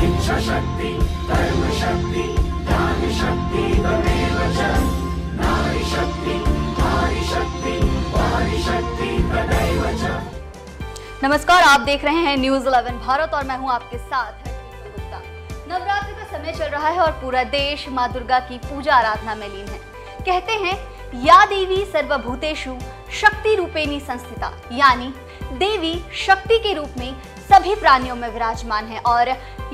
इच्छा शक्ति, कर्म शक्ति, ज्ञान शक्ति तमेव च। नारी शक्ति, नारी शक्ति, वारी शक्ति तदैव च। नमस्कार, आप देख रहे हैं न्यूज़ 11 भारत और मैं हूं आपके साथ गुप्ता। नवरात्र का समय चल रहा है और पूरा देश मां दुर्गा की पूजा आराधना में लीन है। कहते हैं या देवी सर्वभूतेषु शक्ति रूपेणी संस्थिता, यानी देवी शक्ति के रूप में सभी प्राणियों में विराजमान है और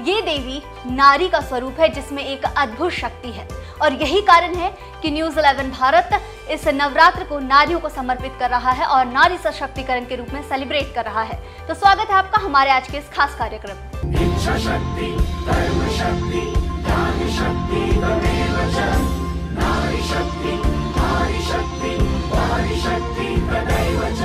ये देवी नारी का स्वरूप है जिसमें एक अद्भुत शक्ति है। और यही कारण है कि न्यूज़ 11 भारत इस नवरात्र को नारियों को समर्पित कर रहा है और नारी सशक्तिकरण के रूप में सेलिब्रेट कर रहा है। तो स्वागत है आपका हमारे आज के इस खास कार्यक्रम। इच्छा शक्ति, कर्म शक्ति, ज्ञान शक्ति तमेव च। नारी शक्ति, नारी शक्ति, वारी शक्ति तदैव च।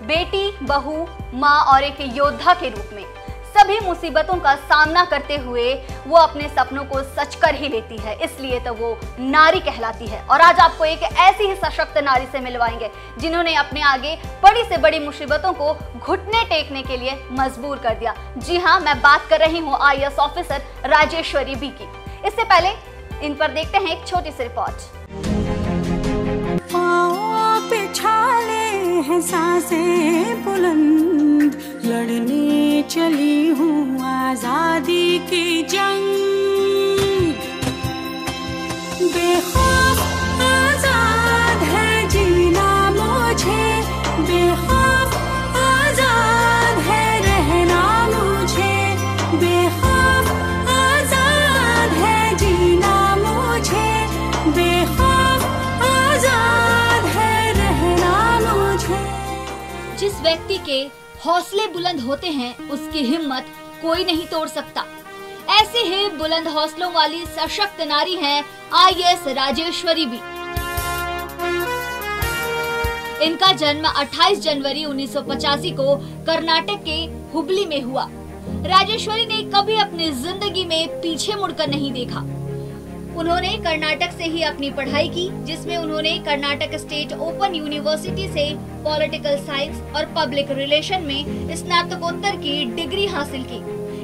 बेटी, बहू, माँ और एक योद्धा के रूप में सभी मुसीबतों का सामना करते हुए वो अपने सपनों को सच कर ही लेती है, इसलिए तो वो नारी कहलाती है। और आज आपको एक ऐसी ही सशक्त नारी से मिलवाएंगे जिन्होंने अपने आगे बड़ी से बड़ी मुसीबतों को घुटने टेकने के लिए मजबूर कर दिया। जी हाँ, मैं बात कर रही हूँ IAS ऑफिसर राजेश्वरी बी की। इससे पहले इन पर देखते हैं एक छोटी सी रिपोर्ट। हैं सांसें बुलंद, लड़ने चली हूँ आजादी की जंग। बेखौफ आजाद है जीना मुझे, बेखौफ आजाद है रहना मुझे, बेखौफ आजाद है जीना मुझे, बेखौफ आजाद है रहना मुझे। जिस व्यक्ति के हौसले बुलंद होते हैं उसकी हिम्मत कोई नहीं तोड़ सकता। ऐसे ही बुलंद हौसलों वाली सशक्त नारी हैं IAS राजेश्वरी बी। इनका जन्म 28 जनवरी 1985 को कर्नाटक के हुबली में हुआ। राजेश्वरी ने कभी अपनी जिंदगी में पीछे मुड़कर नहीं देखा। उन्होंने कर्नाटक से ही अपनी पढ़ाई की, जिसमें उन्होंने कर्नाटक स्टेट ओपन यूनिवर्सिटी से पॉलिटिकल साइंस और पब्लिक रिलेशन में स्नातकोत्तर की डिग्री हासिल की।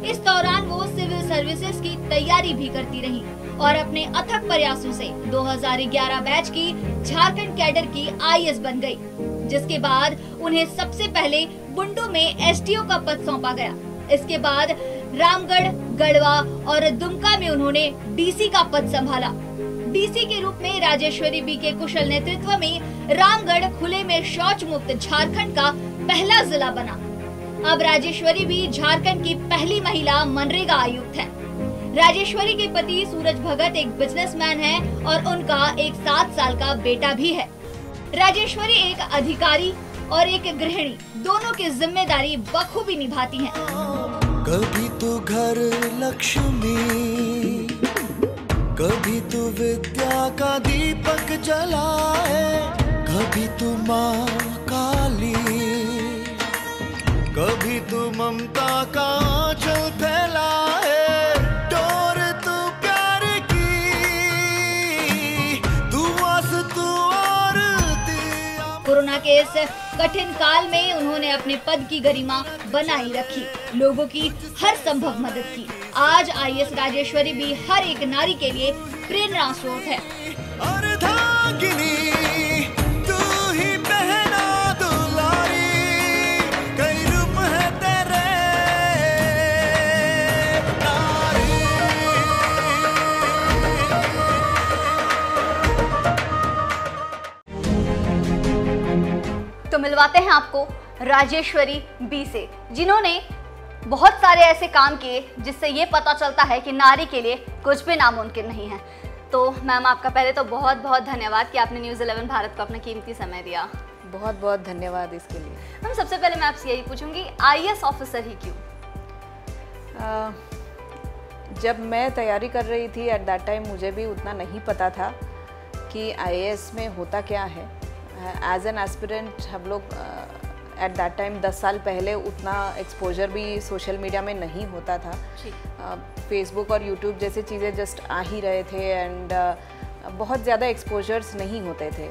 इस दौरान वो सिविल सर्विसेज की तैयारी भी करती रही और अपने अथक प्रयासों से 2011 बैच की झारखंड कैडर की IAS बन गई, जिसके बाद उन्हें सबसे पहले बुंडू में SDO का पद सौंपा गया। इसके बाद रामगढ़, गढ़वा और दुमका में उन्होंने DC का पद संभाला। DC के रूप में राजेश्वरी बी के कुशल नेतृत्व में रामगढ़ खुले में शौच मुक्त झारखंड का पहला जिला बना। अब राजेश्वरी बी झारखंड की पहली महिला मनरेगा आयुक्त है। राजेश्वरी के पति सूरज भगत एक बिजनेसमैन है और उनका एक 7 साल का बेटा भी है। राजेश्वरी एक अधिकारी और एक गृहिणी दोनों की जिम्मेदारी बखूबी निभाती हैं। कभी तो घर लक्ष्मी, कभी तो विद्या का दीपक जलाए, कभी तो माँ काली, कभी तो ममता का आंचल फैलाए। डोर तू प्यार की, तू आस तू और दिया। कोरोना के इस कठिन काल में उन्होंने अपने पद की गरिमा बनाई रखी, लोगों की हर संभव मदद की। आज IAS राजेश्वरी भी हर एक नारी के लिए प्रेरणा स्रोत है। अर्धांगिनी, तू ही बहना दुलारी, कई रूप है तेरे नारी। तो मिलवाते हैं आपको राजेश्वरी बी से, जिन्होंने बहुत सारे ऐसे काम किए जिससे ये पता चलता है कि नारी के लिए कुछ भी नामुमकिन नहीं है। तो मैम, आपका पहले तो बहुत बहुत धन्यवाद कि आपने न्यूज़ 11 भारत को अपना कीमती समय दिया। बहुत बहुत धन्यवाद इसके लिए। मैम, सबसे पहले मैं आपसे यही पूछूंगी, IAS ऑफिसर ही क्यों? जब मैं तैयारी कर रही थी एट दैट टाइम मुझे भी उतना नहीं पता था कि IAS में होता क्या है। एज एन एस्पिरेंट हम लोग एट दैट टाइम 10 साल पहले उतना एक्सपोजर भी सोशल मीडिया में नहीं होता था। फेसबुक और यूट्यूब जैसे चीज़ें जस्ट आ ही रहे थे एंड बहुत ज़्यादा एक्सपोजर्स नहीं होते थे।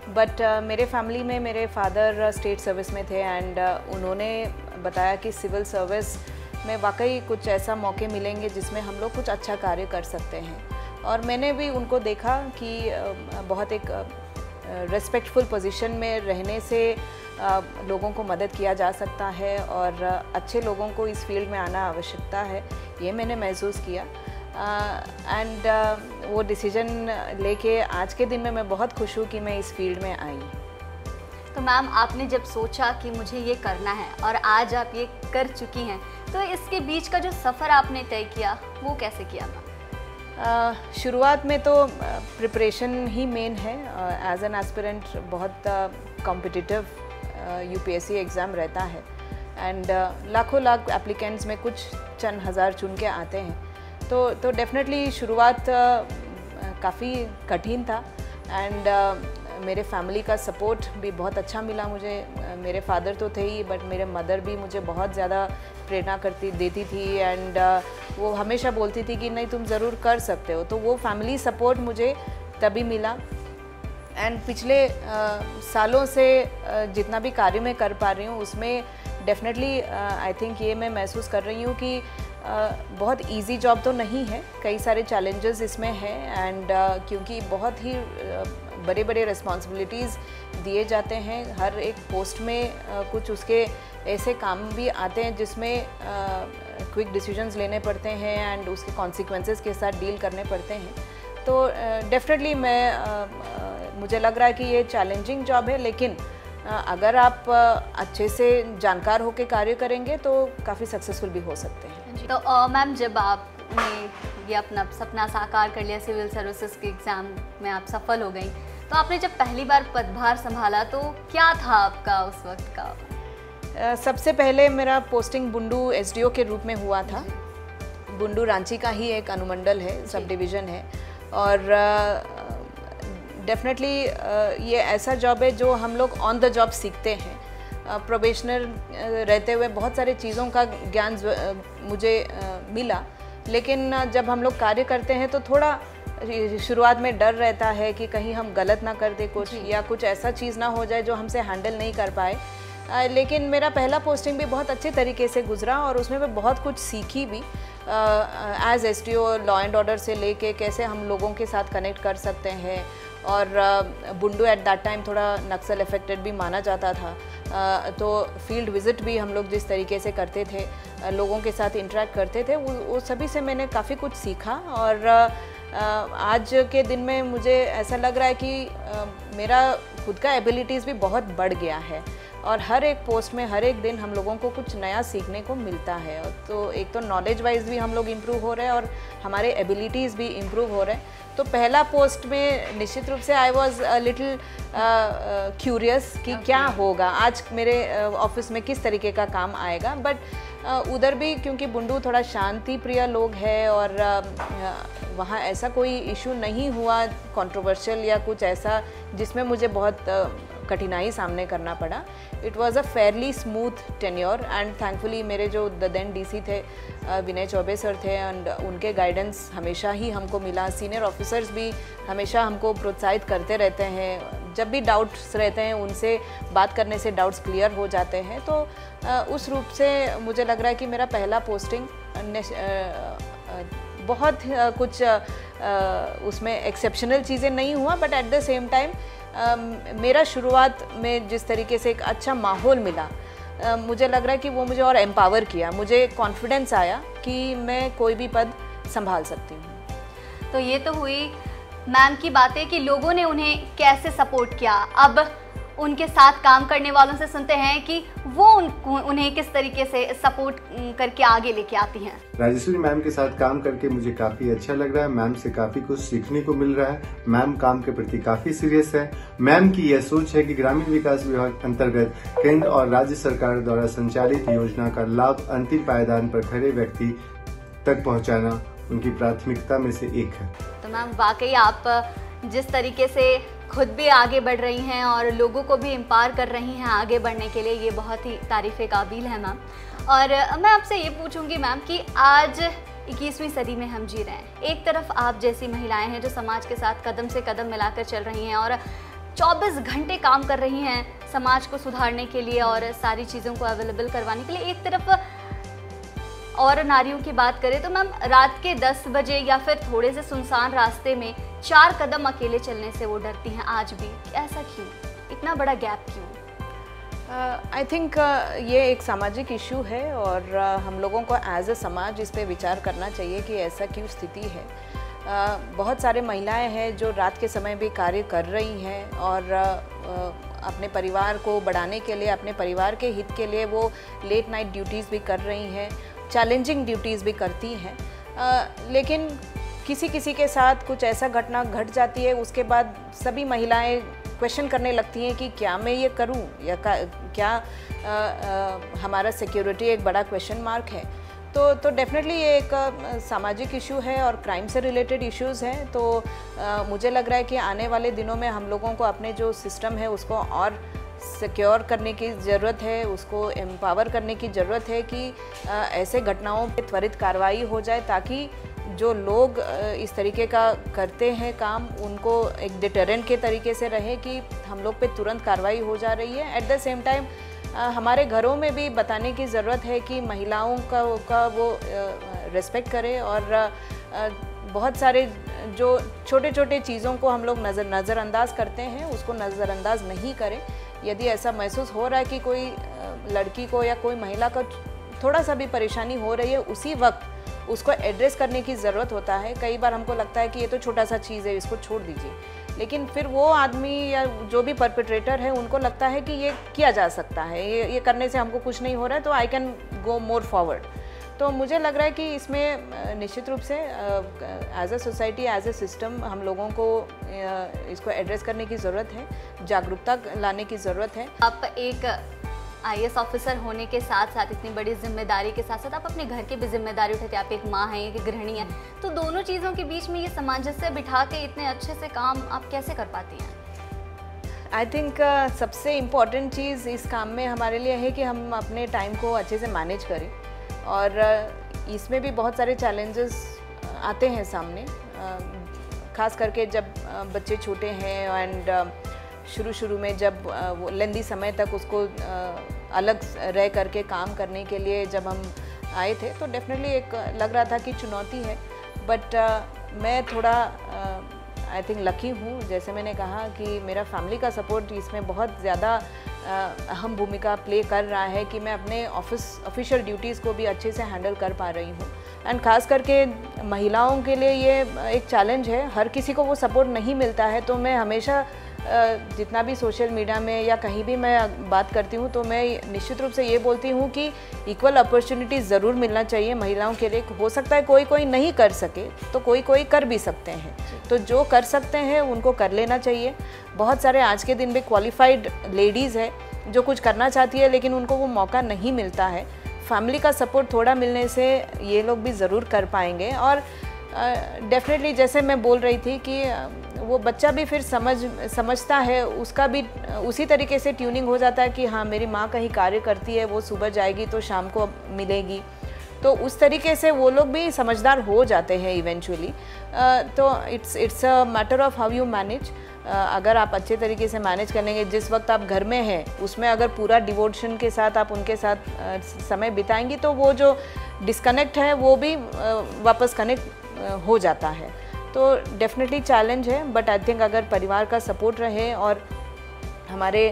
बट मेरे फैमिली में मेरे फादर स्टेट सर्विस में थे एंड उन्होंने बताया कि सिविल सर्विस में वाकई कुछ ऐसा मौके मिलेंगे जिसमें हम लोग कुछ अच्छा कार्य कर सकते हैं। और मैंने भी उनको देखा कि बहुत एक रिस्पेक्टफुल पोजीशन में रहने से लोगों को मदद किया जा सकता है और अच्छे लोगों को इस फील्ड में आना आवश्यकता है, ये मैंने महसूस किया। एंड वो डिसीजन लेके आज के दिन में मैं बहुत खुश हूँ कि मैं इस फील्ड में आई। तो मैम, आपने जब सोचा कि मुझे ये करना है और आज आप ये कर चुकी हैं, तो इसके बीच का जो सफ़र आपने तय किया वो कैसे किया मैम? शुरुआत में तो प्रिपरेशन ही मेन है। एज एन एस्पिरेंट बहुत कॉम्पिटिटिव यूपीएससी एग्ज़ाम रहता है एंड लाखों लाख एप्लीकेंट्स में कुछ चंद हज़ार चुन के आते हैं। तो डेफिनेटली शुरुआत काफ़ी कठिन था एंड मेरे फैमिली का सपोर्ट भी बहुत अच्छा मिला मुझे। मेरे फादर तो थे ही, बट मेरे मदर भी मुझे बहुत ज़्यादा प्रेरणा देती थी एंड वो हमेशा बोलती थी कि नहीं, तुम ज़रूर कर सकते हो। तो वो फैमिली सपोर्ट मुझे तभी मिला एंड पिछले सालों से जितना भी कार्य मैं कर पा रही हूँ उसमें डेफिनेटली आई थिंक ये मैं महसूस कर रही हूँ कि बहुत इजी जॉब तो नहीं है, कई सारे चैलेंजेस इसमें हैं एंड क्योंकि बहुत ही बड़े बड़े रिस्पॉन्सिबिलिटीज़ दिए जाते हैं। हर एक पोस्ट में कुछ उसके ऐसे काम भी आते हैं जिसमें क्विक डिसीजंस लेने पड़ते हैं एंड उसके कॉन्सिक्वेंसेस के साथ डील करने पड़ते हैं। तो डेफिनेटली मुझे लग रहा है कि ये चैलेंजिंग जॉब है, लेकिन अगर आप अच्छे से जानकार होकर कार्य करेंगे तो काफ़ी सक्सेसफुल भी हो सकते हैं। तो मैम, जब आपने ये अपना सपना साकार कर लिया, सिविल सर्विसेज के एग्ज़ाम में आप सफल हो गई, तो आपने जब पहली बार पदभार संभाला तो क्या था आपका उस वक्त का? सबसे पहले मेरा पोस्टिंग बुंडू एसडीओ के रूप में हुआ था। बुंडू रांची का ही एक अनुमंडल है, सब डिवीज़न है और डेफिनेटली ये ऐसा जॉब है जो हम लोग ऑन द जॉब सीखते हैं। प्रोबेशनर रहते हुए बहुत सारे चीज़ों का ज्ञान मुझे मिला, लेकिन जब हम लोग कार्य करते हैं तो थोड़ा शुरुआत में डर रहता है कि कहीं हम गलत ना कर दे कुछ, या कुछ ऐसा चीज़ ना हो जाए जो हमसे हैंडल नहीं कर पाए। लेकिन मेरा पहला पोस्टिंग भी बहुत अच्छे तरीके से गुजरा और उसमें मैं बहुत कुछ सीखी भी। As SDO law and order से लेके कैसे हम लोगों के साथ कनेक्ट कर सकते हैं, और बुंडू एट दैट टाइम थोड़ा नक्सल अफेक्टेड भी माना जाता था। तो फील्ड विज़िट भी हम लोग जिस तरीके से करते थे, लोगों के साथ इंटरेक्ट करते थे, वो सभी से मैंने काफ़ी कुछ सीखा। और आज के दिन में मुझे ऐसा लग रहा है कि मेरा खुद का एबिलिटीज़ भी बहुत बढ़ गया है और हर एक पोस्ट में हर एक दिन हम लोगों को कुछ नया सीखने को मिलता है। तो एक तो नॉलेज वाइज भी हम लोग इम्प्रूव हो रहे हैं और हमारे एबिलिटीज़ भी इम्प्रूव हो रहे हैं। तो पहला पोस्ट में निश्चित रूप से आई वॉज लिटिल क्यूरियस कि क्या होगा, आज मेरे ऑफिस में किस तरीके का काम आएगा। बट उधर भी क्योंकि बुंडू थोड़ा शांति प्रिय लोग है और वहाँ ऐसा कोई इशू नहीं हुआ कंट्रोवर्शियल या कुछ ऐसा जिसमें मुझे बहुत कठिनाई सामने करना पड़ा। It was a fairly smooth tenure and thankfully मेरे जो देन डीसी थे विनय चौबे सर थे एंड उनके गाइडेंस हमेशा ही हमको मिला। सीनियर ऑफिसर्स भी हमेशा हमको प्रोत्साहित करते रहते हैं, जब भी डाउट्स रहते हैं उनसे बात करने से डाउट्स क्लियर हो जाते हैं। तो उस रूप से मुझे लग रहा है कि मेरा पहला पोस्टिंग बहुत कुछ उसमें एक्सेप्शनल चीज़ें नहीं हुआ, but at the same time मेरा शुरुआत में जिस तरीके से एक अच्छा माहौल मिला, मुझे लग रहा है कि वो मुझे और एम्पावर किया, मुझे कॉन्फिडेंस आया कि मैं कोई भी पद संभाल सकती हूँ। तो ये तो हुई मैम की बातें कि लोगों ने उन्हें कैसे सपोर्ट किया। अब उनके साथ काम करने वालों से सुनते हैं कि वो उन्हें किस तरीके से सपोर्ट करके आगे लेके आती हैं। राजेश्वरी मैम के साथ काम करके मुझे काफी अच्छा लग रहा है। मैम से काफी कुछ सीखने को मिल रहा है। मैम काम के प्रति काफी सीरियस है। मैम की यह सोच है कि ग्रामीण विकास विभाग अंतर्गत केंद्र और राज्य सरकार द्वारा संचालित योजना का लाभ अंतिम पायदान पर खड़े व्यक्ति तक पहुँचाना उनकी प्राथमिकता में से एक है। तो मैम वाकई आप जिस तरीके से खुद भी आगे बढ़ रही हैं और लोगों को भी एम्पावर कर रही हैं आगे बढ़ने के लिए, ये बहुत ही तारीफ़े काबिल है मैम। और मैं आपसे ये पूछूंगी मैम कि आज 21वीं सदी में हम जी रहे हैं, एक तरफ आप जैसी महिलाएं हैं जो समाज के साथ कदम से कदम मिलाकर चल रही हैं और 24 घंटे काम कर रही हैं समाज को सुधारने के लिए और सारी चीज़ों को अवेलेबल करवाने के लिए, एक तरफ और नारियों की बात करें तो मैम रात के 10 बजे या फिर थोड़े से सुनसान रास्ते में 4 कदम अकेले चलने से वो डरती हैं आज भी। ऐसा क्यों, इतना बड़ा गैप क्यों? आई थिंक ये एक सामाजिक इशू है और हम लोगों को एज अ समाज इस पे विचार करना चाहिए कि ऐसा क्यों स्थिति है। बहुत सारे महिलाएं हैं जो रात के समय भी कार्य कर रही हैं और अपने परिवार को बढ़ाने के लिए, अपने परिवार के हित के लिए वो लेट नाइट ड्यूटीज़ भी कर रही हैं, चैलेंजिंग ड्यूटीज़ भी करती हैं। लेकिन किसी किसी के साथ कुछ ऐसा घटना घट जाती है, उसके बाद सभी महिलाएं क्वेश्चन करने लगती हैं कि क्या मैं ये करूं या क्या हमारा सिक्योरिटी एक बड़ा क्वेश्चन मार्क है। तो डेफिनेटली ये एक सामाजिक इशू है और क्राइम से रिलेटेड इश्यूज़ हैं। तो मुझे लग रहा है कि आने वाले दिनों में हम लोगों को अपने जो सिस्टम है उसको और सिक्योर करने की ज़रूरत है, उसको एम्पावर करने की ज़रूरत है कि ऐसे घटनाओं पे त्वरित कार्रवाई हो जाए ताकि जो लोग इस तरीके का करते हैं काम, उनको एक डिटरेंट के तरीके से रहे कि हम लोग पे तुरंत कार्रवाई हो जा रही है। एट द सेम टाइम हमारे घरों में भी बताने की ज़रूरत है कि महिलाओं का वो रिस्पेक्ट करें और बहुत सारे जो छोटे छोटे चीज़ों को हम लोग नज़रअंदाज करते हैं उसको नज़रअंदाज नहीं करें। यदि ऐसा महसूस हो रहा है कि कोई लड़की को या कोई महिला को थोड़ा सा भी परेशानी हो रही है, उसी वक्त उसको एड्रेस करने की ज़रूरत होता है। कई बार हमको लगता है कि ये तो छोटा सा चीज़ है, इसको छोड़ दीजिए, लेकिन फिर वो आदमी या जो भी परपेट्रेटर है उनको लगता है कि ये किया जा सकता है, ये करने से हमको कुछ नहीं हो रहा है तो I can go more forward. तो मुझे लग रहा है कि इसमें निश्चित रूप से as a society, as a system हम लोगों को इसको एड्रेस करने की ज़रूरत है, जागरूकता लाने की ज़रूरत है। आप एक IAS ऑफिसर होने के साथ साथ इतनी बड़ी जिम्मेदारी के साथ साथ आप अपने घर की भी जिम्मेदारी उठाते हैं। आप एक माँ हैं, एक गृहिणी हैं, तो दोनों चीज़ों के बीच में ये सामंजस्य बिठा के इतने अच्छे से काम आप कैसे कर पाती हैं? आई थिंक सबसे इम्पॉर्टेंट चीज़ इस काम में हमारे लिए है कि हम अपने टाइम को अच्छे से मैनेज करें और इसमें भी बहुत सारे चैलेंजेस आते हैं सामने, ख़ास करके जब बच्चे छोटे हैं एंड शुरू में जब वो लेंदी समय तक उसको अलग रह करके काम करने के लिए जब हम आए थे तो डेफिनेटली एक लग रहा था कि चुनौती है। बट मैं थोड़ा आई थिंक लकी हूँ, जैसे मैंने कहा कि मेरा फैमिली का सपोर्ट इसमें बहुत ज़्यादा अहम भूमिका प्ले कर रहा है कि मैं अपने ऑफिशियल ड्यूटीज़ को भी अच्छे से हैंडल कर पा रही हूँ। एंड ख़ास करके महिलाओं के लिए ये एक चैलेंज है, हर किसी को वो सपोर्ट नहीं मिलता है। तो मैं हमेशा जितना भी सोशल मीडिया में या कहीं भी मैं बात करती हूँ तो मैं निश्चित रूप से ये बोलती हूँ कि इक्वल अपॉर्चुनिटी ज़रूर मिलना चाहिए महिलाओं के लिए। हो सकता है कोई नहीं कर सके तो कोई कर भी सकते हैं, तो जो कर सकते हैं उनको कर लेना चाहिए। बहुत सारे आज के दिन में क्वालिफाइड लेडीज़ है जो कुछ करना चाहती है लेकिन उनको वो मौका नहीं मिलता है। फैमिली का सपोर्ट थोड़ा मिलने से ये लोग भी ज़रूर कर पाएंगे। और डेफिनेटली जैसे मैं बोल रही थी कि वो बच्चा भी फिर समझता है, उसका भी उसी तरीके से ट्यूनिंग हो जाता है कि हाँ मेरी माँ कहीं कार्य करती है, वो सुबह जाएगी तो शाम को मिलेगी, तो उस तरीके से वो लोग भी समझदार हो जाते हैं इवेंचुअली। तो it's a matter of how you manage. अगर आप अच्छे तरीके से मैनेज कर लेंगे, जिस वक्त आप घर में हैं उसमें अगर पूरा डिवोशन के साथ आप उनके साथ समय बिताएंगी तो वो जो डिस्कनेक्ट है वो भी वापस कनेक्ट हो जाता है। तो डेफिनेटली चैलेंज है, बट आई थिंक अगर परिवार का सपोर्ट रहे और हमारे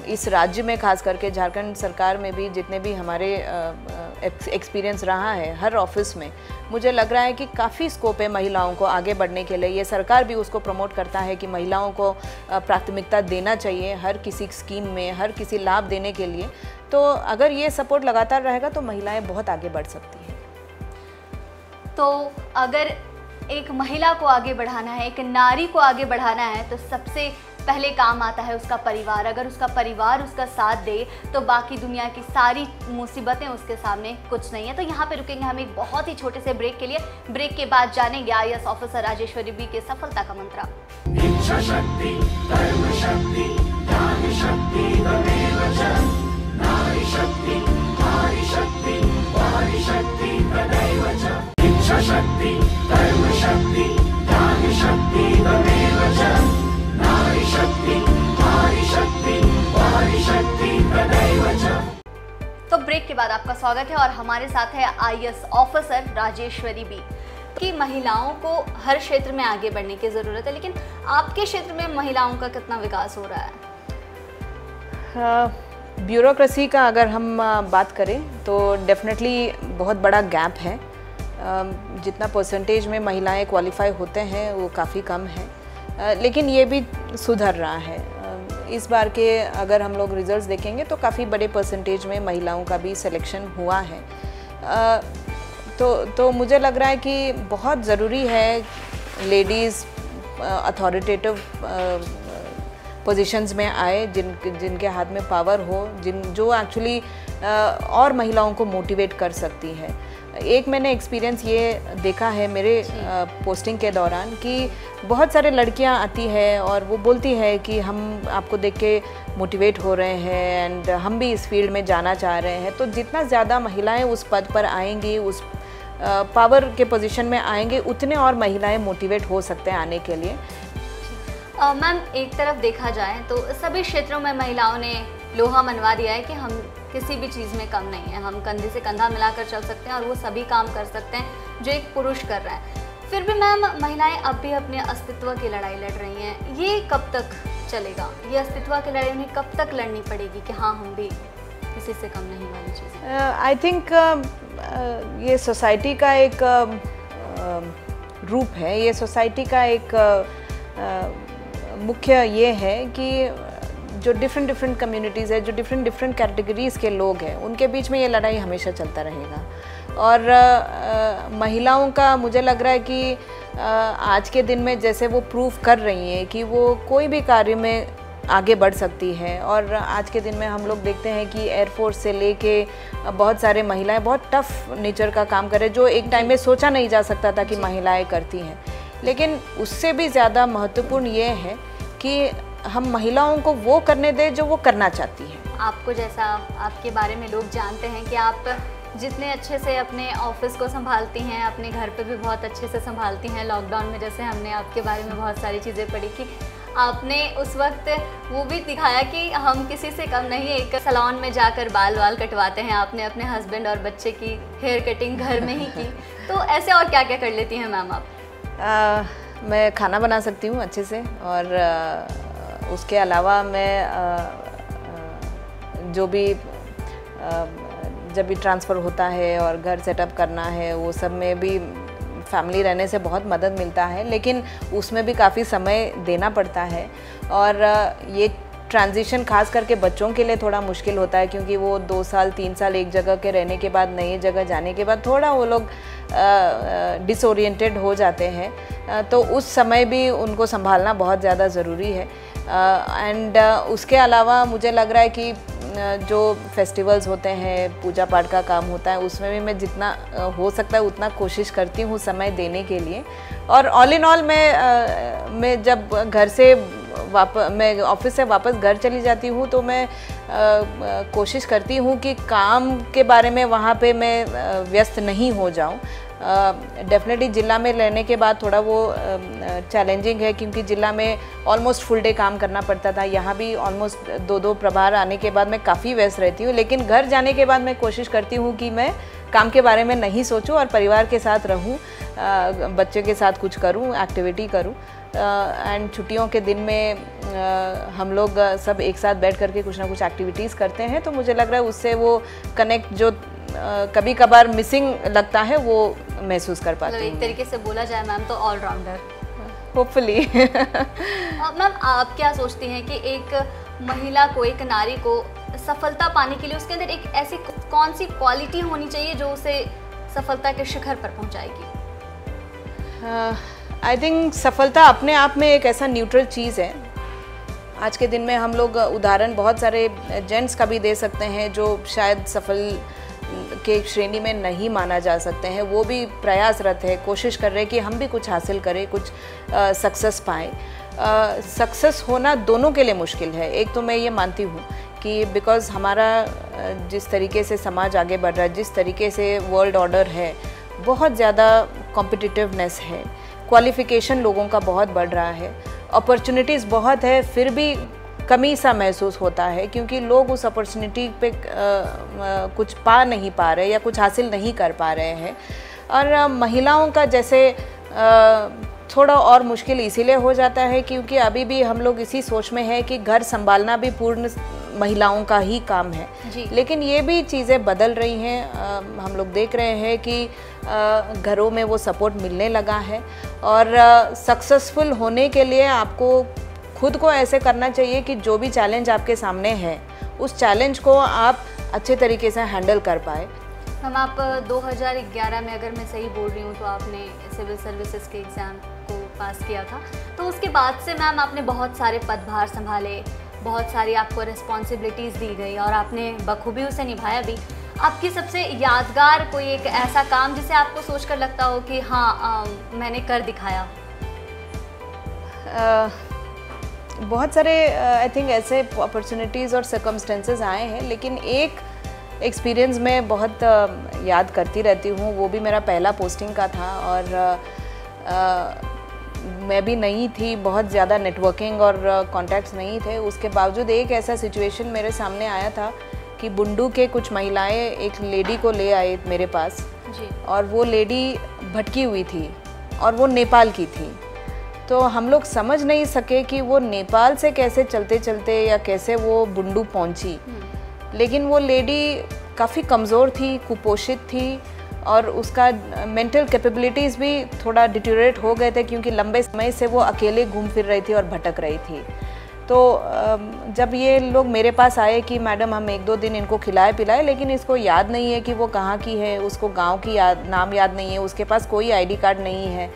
इस राज्य में खास करके झारखंड सरकार में भी जितने भी हमारे एक्सपीरियंस रहा है हर ऑफिस में, मुझे लग रहा है कि काफ़ी स्कोप है महिलाओं को आगे बढ़ने के लिए। ये सरकार भी उसको प्रमोट करता है कि महिलाओं को प्राथमिकता देना चाहिए हर किसी स्कीम में, हर किसी लाभ देने के लिए। तो अगर ये सपोर्ट लगातार रहेगा तो महिलाएं बहुत आगे बढ़ सकती हैं। तो अगर एक महिला को आगे बढ़ाना है, एक नारी को आगे बढ़ाना है, तो सबसे पहले काम आता है उसका परिवार। अगर उसका परिवार उसका साथ दे तो बाकी दुनिया की सारी मुसीबतें उसके सामने कुछ नहीं है। तो यहाँ पे रुकेंगे हम एक बहुत ही छोटे से ब्रेक के लिए। ब्रेक के बाद जानेंगे IAS ऑफिसर राजेश्वरी बी के सफलता का मंत्र। इच्छा शक्ति, कर्म शक्ति, ज्ञान शक्ति, तमेव च। नारी शक्ति, नारी शक्ति, वारी शक्ति, तदैव च। इच्छा शक्ति, कर्म शक्ति, ज्ञान शक्ति, तमेव च। नारी शक्ति, नारी शक्ति, वारी शक्ति, तदैव च। तो ब्रेक के बाद आपका स्वागत है और हमारे साथ है आईएएस ऑफिसर राजेश्वरी बी। कि महिलाओं को हर क्षेत्र में आगे बढ़ने की ज़रूरत है, लेकिन आपके क्षेत्र में महिलाओं का कितना विकास हो रहा है? ब्यूरोक्रेसी का अगर हम बात करें तो डेफिनेटली बहुत बड़ा गैप है। जितना परसेंटेज में महिलाएं क्वालिफाई होते हैं वो काफ़ी कम है, लेकिन ये भी सुधर रहा है। इस बार के अगर हम लोग रिजल्ट्स देखेंगे तो काफ़ी बड़े परसेंटेज में महिलाओं का भी सिलेक्शन हुआ है। तो मुझे लग रहा है कि बहुत ज़रूरी है लेडीज़ अथॉरिटेटिव पोजीशंस में आए, जिनके हाथ में पावर हो, जो एक्चुअली और महिलाओं को मोटिवेट कर सकती है। एक मैंने एक्सपीरियंस ये देखा है मेरे पोस्टिंग के दौरान कि बहुत सारे लड़कियां आती है और वो बोलती है कि हम आपको देख के मोटिवेट हो रहे हैं एंड हम भी इस फील्ड में जाना चाह रहे हैं। तो जितना ज़्यादा महिलाएं उस पद पर आएंगी, उस पावर के पोजीशन में आएंगे, उतने और महिलाएं मोटिवेट हो सकते हैं आने के लिए। मैम, एक तरफ देखा जाए तो सभी क्षेत्रों में महिलाओं ने लोहा मनवा दिया है कि हम किसी भी चीज़ में कम नहीं है, हम कंधे से कंधा मिलाकर चल सकते हैं और वो सभी काम कर सकते हैं जो एक पुरुष कर रहा है। फिर भी मैम, महिलाएं अब भी अपने अस्तित्व की लड़ाई लड़ रही हैं। ये कब तक चलेगा? ये अस्तित्व की लड़ाई उन्हें कब तक लड़नी पड़ेगी कि हाँ, हम भी किसी से कम नहीं वाली चीज़? आई थिंक ये सोसाइटी का एक रूप है, ये सोसाइटी का एक मुख्य ये है कि जो डिफरेंट कम्युनिटीज़ है, जो डिफरेंट कैटेगरीज़ के लोग हैं, उनके बीच में ये लड़ाई हमेशा चलता रहेगा। और महिलाओं का मुझे लग रहा है कि आज के दिन में जैसे वो प्रूव कर रही हैं कि वो कोई भी कार्य में आगे बढ़ सकती है। और आज के दिन में हम लोग देखते हैं कि एयरफोर्स से लेके बहुत सारे महिलाएं बहुत टफ नेचर का काम कर रहे हैं, जो एक टाइम में सोचा नहीं जा सकता था कि महिलाएं करती हैं। लेकिन उससे भी ज़्यादा महत्वपूर्ण ये है कि हम महिलाओं को वो करने दें जो वो करना चाहती हैं। आपको जैसा आपके बारे में लोग जानते हैं कि आप जितने अच्छे से अपने ऑफिस को संभालती हैं, अपने घर पे भी बहुत अच्छे से संभालती हैं। लॉकडाउन में जैसे हमने आपके बारे में बहुत सारी चीज़ें पढ़ी कि आपने उस वक्त वो भी दिखाया कि हम किसी से कम नहीं, एक सैलून में जाकर बाल कटवाते हैं। आपने अपने हस्बैंड और बच्चे की हेयर कटिंग घर में ही की। तो ऐसे और क्या क्या कर लेती हैं मैम आप? मैं खाना बना सकती हूँ अच्छे से, और उसके अलावा मैं जो भी जब भी ट्रांसफ़र होता है और घर सेटअप करना है, वो सब में भी फैमिली रहने से बहुत मदद मिलता है, लेकिन उसमें भी काफ़ी समय देना पड़ता है। और ये ट्रांजिशन खास करके बच्चों के लिए थोड़ा मुश्किल होता है, क्योंकि वो 2 साल 3 साल एक जगह के रहने के बाद नई जगह जाने के बाद थोड़ा वो लोग डिसोरिएंटेड हो जाते हैं। तो उस समय भी उनको संभालना बहुत ज़्यादा ज़रूरी है। एंड उसके अलावा मुझे लग रहा है कि जो फेस्टिवल्स होते हैं, पूजा पाठ का काम होता है, उसमें भी मैं जितना हो सकता है उतना कोशिश करती हूँ समय देने के लिए। और ऑल इन ऑल मैं जब घर से मैं ऑफिस से वापस घर चली जाती हूँ तो मैं कोशिश करती हूँ कि काम के बारे में वहाँ पे मैं व्यस्त नहीं हो जाऊँ। डेफिनेटली जिला में रहने के बाद थोड़ा वो चैलेंजिंग है, क्योंकि जिला में ऑलमोस्ट फुल डे काम करना पड़ता था। यहाँ भी ऑलमोस्ट 2-2 प्रभार आने के बाद मैं काफ़ी व्यस्त रहती हूँ। लेकिन घर जाने के बाद मैं कोशिश करती हूँ कि मैं काम के बारे में नहीं सोचूं और परिवार के साथ रहूं, बच्चे के साथ कुछ करूं, एक्टिविटी करूं। एंड छुट्टियों के दिन में हम लोग सब एक साथ बैठ करके कुछ ना कुछ एक्टिविटीज़ करते हैं। तो मुझे लग रहा है उससे वो कनेक्ट जो कभी कभार मिसिंग लगता है वो महसूस कर पाती हूँ। एक तरीके से बोला जाए मैम तो ऑलराउंडर होपफुली। मैम, आप क्या सोचती हैं कि एक महिला को, एक नारी को सफलता पाने के लिए उसके अंदर एक ऐसी कौन सी क्वालिटी होनी चाहिए जो उसे सफलता के शिखर पर पहुंचाएगी? आई थिंक सफलता अपने आप में एक ऐसा न्यूट्रल चीज़ है। आज के दिन में हम लोग उदाहरण बहुत सारे जेंट्स का भी दे सकते हैं जो शायद सफल के श्रेणी में नहीं माना जा सकते हैं। वो भी प्रयासरत है, कोशिश कर रहे हैं कि हम भी कुछ हासिल करें, कुछ सक्सेस पाएँ। सक्सेस होना दोनों के लिए मुश्किल है। एक तो मैं ये मानती हूँ कि बिकॉज़ हमारा जिस तरीके से समाज आगे बढ़ रहा है, जिस तरीके से वर्ल्ड ऑर्डर है, बहुत ज़्यादा कॉम्पिटिटिवनेस है, क्वालिफ़िकेशन लोगों का बहुत बढ़ रहा है, अपॉर्चुनिटीज़ बहुत है, फिर भी कमी सा महसूस होता है, क्योंकि लोग उस अपॉर्चुनिटी पे कुछ पा नहीं पा रहे या कुछ हासिल नहीं कर पा रहे हैं। और महिलाओं का जैसे थोड़ा और मुश्किल इसीलिए हो जाता है क्योंकि अभी भी हम लोग इसी सोच में हैं कि घर संभालना भी पूर्ण महिलाओं का ही काम है। लेकिन ये भी चीज़ें बदल रही हैं। हम लोग देख रहे हैं कि घरों में वो सपोर्ट मिलने लगा है और सक्सेसफुल होने के लिए आपको खुद को ऐसे करना चाहिए कि जो भी चैलेंज आपके सामने है उस चैलेंज को आप अच्छे तरीके से हैंडल कर पाए। मैम, आप 2011 में, अगर मैं सही बोल रही हूँ, तो आपने सिविल सर्विसेज के एग्ज़ाम को पास किया था। तो उसके बाद से मैम आपने बहुत सारे पदभार संभाले, बहुत सारी आपको रिस्पॉन्सिबिलिटीज़ दी गई और आपने बखूबी उसे निभाया भी। आपकी सबसे यादगार कोई एक ऐसा काम जिसे आपको सोचकर लगता हो कि हाँ मैंने कर दिखाया? बहुत सारे आई थिंक ऐसे अपॉर्चुनिटीज़ और सर्कमस्टेंसेस आए हैं, लेकिन एक एक्सपीरियंस मैं बहुत याद करती रहती हूँ। वो भी मेरा पहला पोस्टिंग का था और मैं भी नई थी, बहुत ज़्यादा नेटवर्किंग और कॉन्टैक्ट्स नहीं थे। उसके बावजूद एक ऐसा सिचुएशन मेरे सामने आया था कि बुंडू के कुछ महिलाएं एक लेडी को ले आए मेरे पास जी। और वो लेडी भटकी हुई थी और वो नेपाल की थी। तो हम लोग समझ नहीं सके कि वो नेपाल से कैसे चलते चलते या कैसे वो बुंडू पहुंची। लेकिन वो लेडी काफ़ी कमज़ोर थी, कुपोषित थी और उसका मेंटल कैपेबिलिटीज़ भी थोड़ा डिटेरियोरेट हो गए थे क्योंकि लंबे समय से वो अकेले घूम फिर रही थी और भटक रही थी। तो जब ये लोग मेरे पास आए कि मैडम हम 1-2 दिन इनको खिलाए पिलाए, लेकिन इसको याद नहीं है कि वो कहाँ की है, उसको गांव की नाम याद नहीं है, उसके पास कोई आईडी कार्ड नहीं है।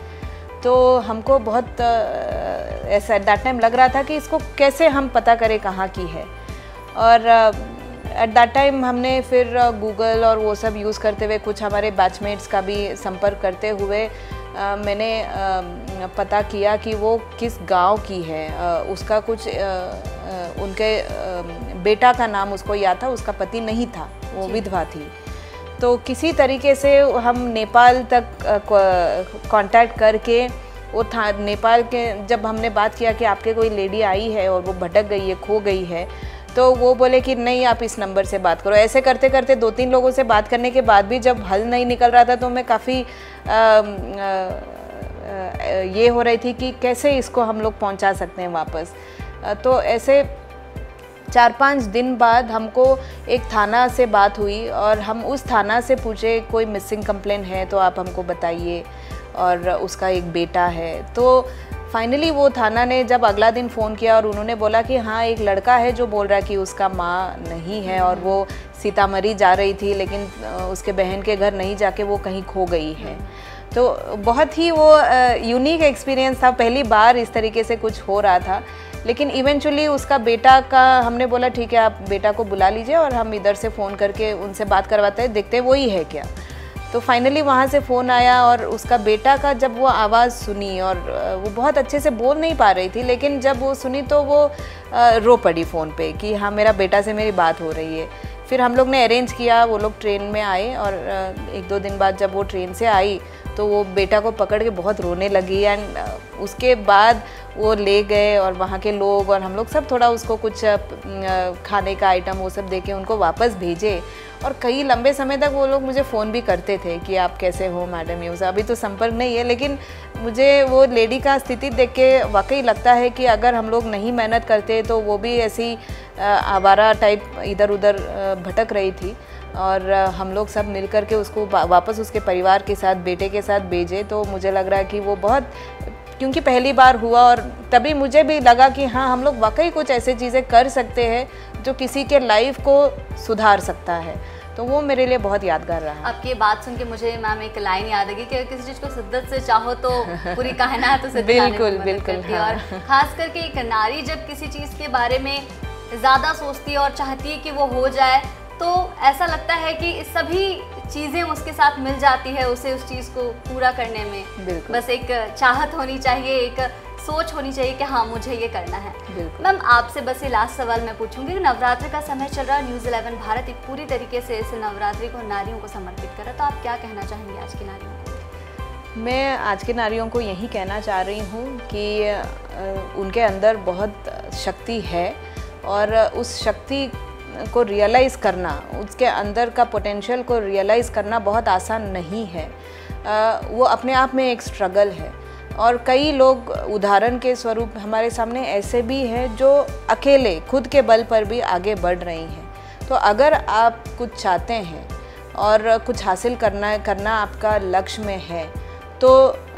तो हमको बहुत ऐसा एट दैट टाइम लग रहा था कि इसको कैसे हम पता करें कहाँ की है। और एट दैट टाइम हमने फिर गूगल और वो सब यूज़ करते हुए, कुछ हमारे बैचमेट्स का भी संपर्क करते हुए मैंने पता किया कि वो किस गांव की है। उसका कुछ उनके बेटा का नाम उसको याद था, उसका पति नहीं था, वो विधवा थी। तो किसी तरीके से हम नेपाल तक कांटेक्ट करके वो था नेपाल के, जब हमने बात किया कि आपके कोई लेडी आई है और वो भटक गई है, खो गई है, तो वो बोले कि नहीं आप इस नंबर से बात करो। ऐसे करते करते 2-3 लोगों से बात करने के बाद भी जब हल नहीं निकल रहा था तो मैं काफ़ी ये हो रही थी कि कैसे इसको हम लोग पहुंचा सकते हैं वापस। तो ऐसे 4-5 दिन बाद हमको एक थाना से बात हुई और हम उस थाना से पूछे कोई मिसिंग कंप्लेन है तो आप हमको बताइए, और उसका एक बेटा है। तो फाइनली वो थाना ने जब अगला दिन फ़ोन किया और उन्होंने बोला कि हाँ एक लड़का है जो बोल रहा है कि उसका माँ नहीं है और वो सीतामढ़ी जा रही थी, लेकिन उसके बहन के घर नहीं जाके वो कहीं खो गई है। तो बहुत ही वो यूनिक एक्सपीरियंस था, पहली बार इस तरीके से कुछ हो रहा था। लेकिन इवेंचुअली उसका बेटा का हमने बोला ठीक है आप बेटा को बुला लीजिए और हम इधर से फ़ोन करके उनसे बात करवाते हैं, देखते हैं वही है क्या। तो फाइनली वहाँ से फ़ोन आया और उसका बेटा का जब वो आवाज़ सुनी, और वो बहुत अच्छे से बोल नहीं पा रही थी, लेकिन जब वो सुनी तो वो रो पड़ी फ़ोन पे कि हाँ मेरा बेटा से मेरी बात हो रही है। फिर हम लोग ने अरेंज किया, वो लोग ट्रेन में आए और 1-2 दिन बाद जब वो ट्रेन से आई तो वो बेटा को पकड़ के बहुत रोने लगी। एंड उसके बाद वो ले गए और वहाँ के लोग और हम लोग सब थोड़ा उसको कुछ खाने का आइटम वो सब दे के उनको वापस भेजे। और कई लंबे समय तक वो लोग मुझे फ़ोन भी करते थे कि आप कैसे हो मैडम, ये अभी तो संपर्क नहीं है। लेकिन मुझे वो लेडी का स्थिति देख के वाकई लगता है कि अगर हम लोग नहीं मेहनत करते तो वो भी ऐसी आवारा टाइप इधर उधर भटक रही थी। और हम लोग सब मिलकर के उसको वापस उसके परिवार के साथ, बेटे के साथ भेजे। तो मुझे लग रहा है कि वो बहुत, क्योंकि पहली बार हुआ और तभी मुझे भी लगा कि हाँ हम लोग वाकई कुछ ऐसे चीज़ें कर सकते हैं जो किसी के लाइफ को सुधार सकता है। तो वो मेरे लिए बहुत यादगार रहा। आपकी बात सुन के मुझे मैम एक लाइन याद है कि किसी चीज़ को शिद्दत से चाहो तो पूरी कायनात उसे बिल्कुल बिल्कुल। हाँ। और खास करके एक नारी जब किसी चीज़ के बारे में ज़्यादा सोचती है और चाहती है कि वो हो जाए, तो ऐसा लगता है कि सभी चीज़ें उसके साथ मिल जाती है उसे उस चीज़ को पूरा करने में। बस एक चाहत होनी चाहिए, एक सोच होनी चाहिए कि हाँ मुझे ये करना है। मैम आपसे बस ये लास्ट सवाल मैं पूछूंगी, नवरात्रि का समय चल रहा है, न्यूज़ 11 भारत एक पूरी तरीके से इस नवरात्रि को नारियों को समर्पित कर रहा है, तो आप क्या कहना चाहेंगे आज की नारियों को? मैं आज के नारियों को यही कहना चाह रही हूँ कि उनके अंदर बहुत शक्ति है और उस शक्ति को रियलाइज़ करना, उसके अंदर का पोटेंशियल को रियलाइज़ करना बहुत आसान नहीं है। वो अपने आप में एक स्ट्रगल है और कई लोग उदाहरण के स्वरूप हमारे सामने ऐसे भी हैं जो अकेले खुद के बल पर भी आगे बढ़ रही हैं। तो अगर आप कुछ चाहते हैं और कुछ हासिल करना आपका लक्ष्य में है तो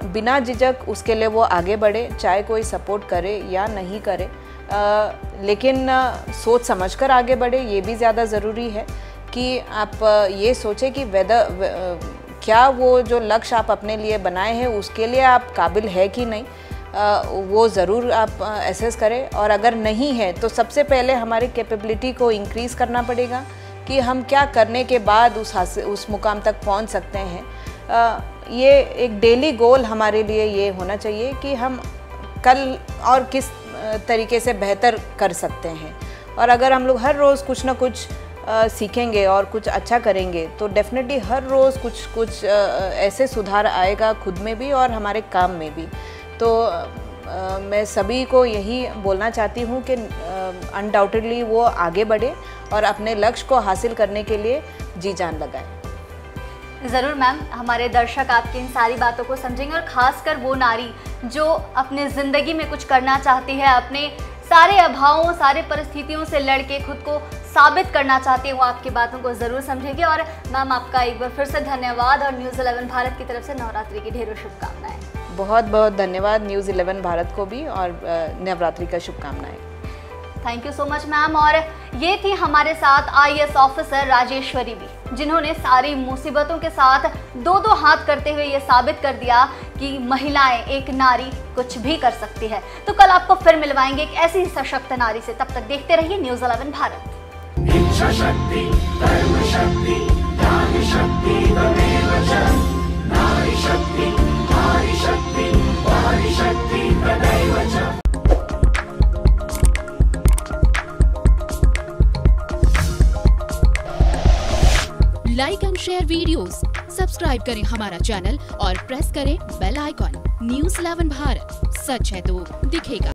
बिना झिझक उसके लिए वो आगे बढ़े, चाहे कोई सपोर्ट करे या नहीं करे, लेकिन सोच समझकर आगे बढ़े। ये भी ज़्यादा ज़रूरी है कि आप ये सोचें कि क्या वो जो लक्ष्य आप अपने लिए बनाए हैं उसके लिए आप काबिल है कि नहीं, वो ज़रूर आप एसेस करें। और अगर नहीं है तो सबसे पहले हमारी कैपेबिलिटी को इंक्रीज़ करना पड़ेगा कि हम क्या करने के बाद उस मुकाम तक पहुंच सकते हैं। ये एक डेली गोल हमारे लिए ये होना चाहिए कि हम कल और किस तरीके से बेहतर कर सकते हैं। और अगर हम लोग हर रोज़ कुछ ना कुछ सीखेंगे और कुछ अच्छा करेंगे तो डेफिनेटली हर रोज़ कुछ ऐसे सुधार आएगा खुद में भी और हमारे काम में भी। तो मैं सभी को यही बोलना चाहती हूँ कि अनडाउटेडली वो आगे बढ़े और अपने लक्ष्य को हासिल करने के लिए जी जान लगाएं। ज़रूर मैम, हमारे दर्शक आपकी इन सारी बातों को समझेंगे और ख़ासकर वो नारी जो अपने ज़िंदगी में कुछ करना चाहती है, अपने सारे अभावों, सारे परिस्थितियों से लड़के खुद को साबित करना चाहती है, वो आपकी बातों को ज़रूर समझेगी। और मैम आपका एक बार फिर से धन्यवाद और न्यूज़ 11 भारत की तरफ से नवरात्रि की ढेरों शुभकामनाएं। बहुत बहुत धन्यवाद न्यूज़ 11 भारत को भी और नवरात्रि का शुभकामनाएं। Thank you so much ma'am. और ये थी हमारे साथ IAS ऑफिसर राजेश्वरी भी, जिन्होंने सारी मुसीबतों के साथ दो हाथ करते हुए ये साबित कर दिया कि महिलाएं, एक नारी कुछ भी कर सकती है। तो कल आपको फिर मिलवाएंगे एक ऐसी सशक्त नारी से। तब तक देखते रहिए न्यूज़ 11 भारत। इच्छा शक्ति, कर्म शक्ति, ज्ञान शक्ति, तमेव च। नारी शक्ति, नारी शक्ति, वारी शक्ति, तदैव च। Like and share videos, subscribe करें हमारा चैनल और प्रेस करें बेल आइकॉन। न्यूज़ 11 भारत, सच है तो दिखेगा।